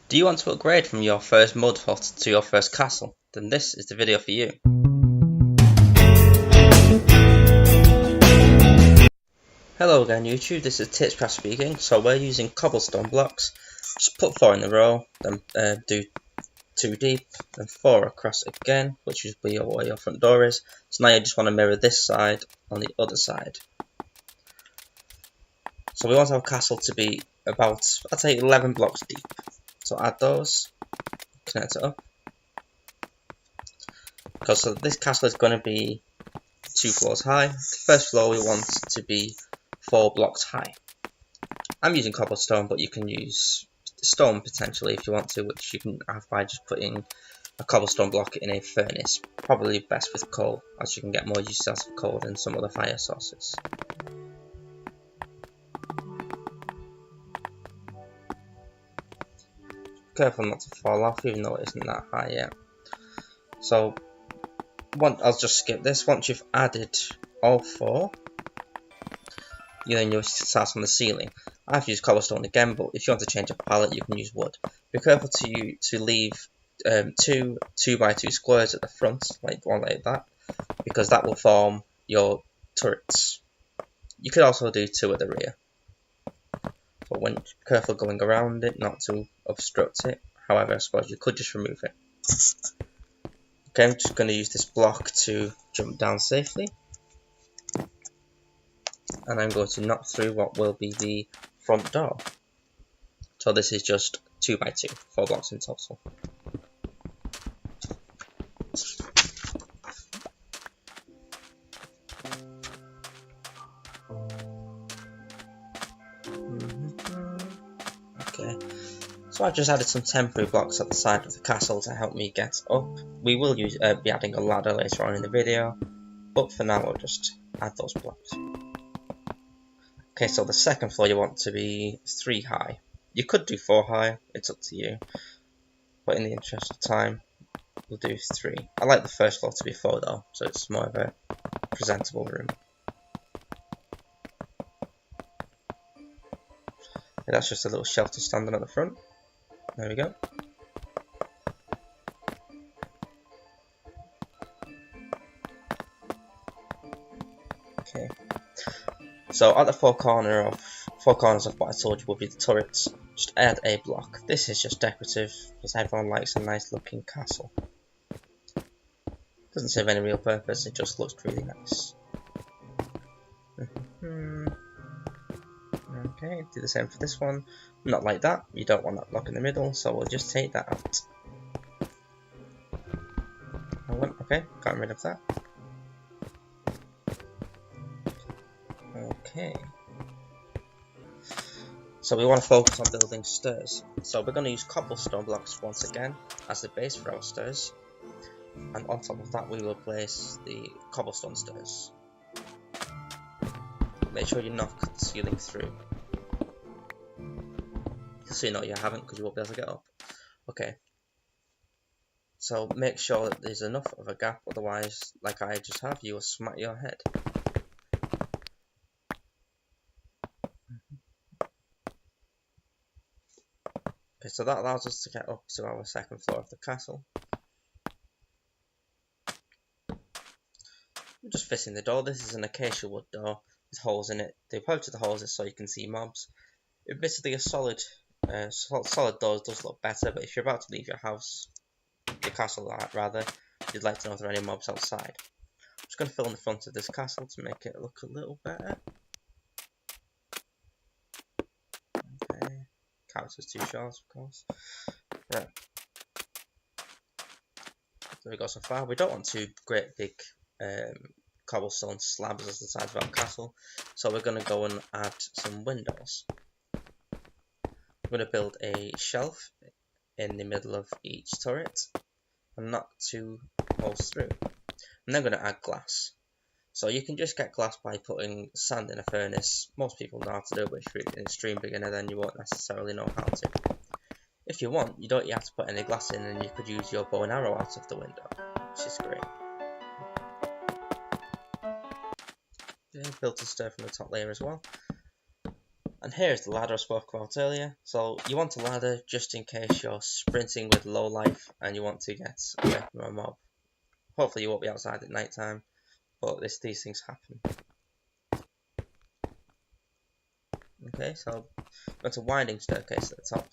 Do you want to upgrade from your first mud hut to your first castle? Then this is the video for you. Hello again YouTube, this is Tipscraft speaking. So we're using cobblestone blocks. Just put 4 in a row, then do 2 deep, then 4 across again, which will be where your front door is. So now you just want to mirror this side on the other side. So we want our castle to be about, I'd say 11 blocks deep. So add those, connect it up. Because this castle is going to be 2 floors high. The first floor we want to be 4 blocks high. I'm using cobblestone, but you can use stone potentially if you want to, which you can have by just putting a cobblestone block in a furnace. Probably best with coal, as you can get more use out of coal than some other fire sources. Careful not to fall off, even though it isn't that high yet. So I'll just skip this. Once you've added all 4, then you'll start on the ceiling. I've used cobblestone again, but if you want to change a palette, you can use wood. Be careful to leave 2 2x2 squares at the front, like one like that, because that will form your turrets. You could also do 2 at the rear, but be careful going around it, not to obstruct it. However, I suppose you could just remove it. Okay, I'm just going to use this block to jump down safely. And I'm going to knock through what will be the front door. So this is just 2x2, 4 blocks in total. Okay, so I've just added some temporary blocks at the side of the castle to help me get up. We will be adding a ladder later on in the video, but for now I'll just add those blocks. Okay, so the second floor you want to be 3 high. You could do 4 high, it's up to you. But in the interest of time, we'll do 3. I like the first floor to be 4 though, so it's more of a presentable room. Okay, that's just a little shelter standing at the front. There we go. Okay. So at the 4 corners of what I told you will be the turrets, just add a block. This is just decorative because everyone likes a nice looking castle. Doesn't serve any real purpose, it just looks really nice. Okay, do the same for this one. Not like that, you don't want that block in the middle, so we'll just take that out. Okay, got rid of that. Okay. So we want to focus on building stairs. So we're going to use cobblestone blocks once again as the base for our stairs. And on top of that we will place the cobblestone stairs. Make sure you knock the ceiling through. So you know you haven't, because you won't be able to get up. Okay. So make sure that there's enough of a gap, otherwise, like I just have, you will smack your head. Okay, so that allows us to get up to our second floor of the castle. We're just fitting the door. This is an acacia wood door with holes in it. The approach to the holes is so you can see mobs. Admittedly, a solid door does look better, but if you're about to leave your house, your castle rather, you'd like to know if there are any mobs outside. I'm just going to fill in the front of this castle to make it look a little better. Okay, character's too short, of course. Right. There we go so far. We don't want 2 great big cobblestone slabs as the sides of our castle, so we're going to go and add some windows. We're going to build a shelf in the middle of each turret and knock 2 holes through. And then we're going to add glass. So you can just get glass by putting sand in a furnace. Most people know how to do it, but if you're an extreme beginner then you won't necessarily know how to. If you want, you don't have to put any glass in, and you could use your bow and arrow out of the window, which is great. Okay, built a stair from the top layer as well. And here's the ladder I spoke about earlier. So you want a ladder just in case you're sprinting with low life and you want to get away from a mob. Hopefully you won't be outside at night time, but these things happen. Okay, so got a winding staircase at the top.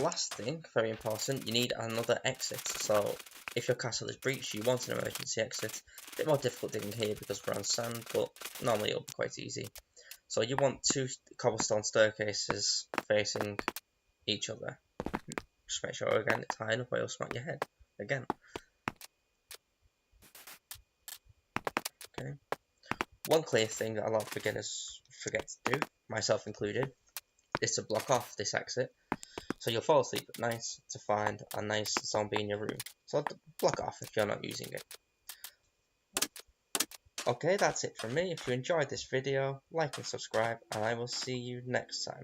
Last thing, very important, you need another exit. So if your castle is breached, you want an emergency exit. A bit more difficult digging here because we're on sand, but normally it'll be quite easy. So you want 2 cobblestone staircases facing each other. Just make sure again it's high enough or you'll smack your head again. Okay. One clear thing that a lot of beginners forget to do, myself included, is to block off this exit. So you'll fall asleep at night to find a nice zombie in your room. So block off if you're not using it. Okay, that's it from me. If you enjoyed this video, like and subscribe, and I will see you next time.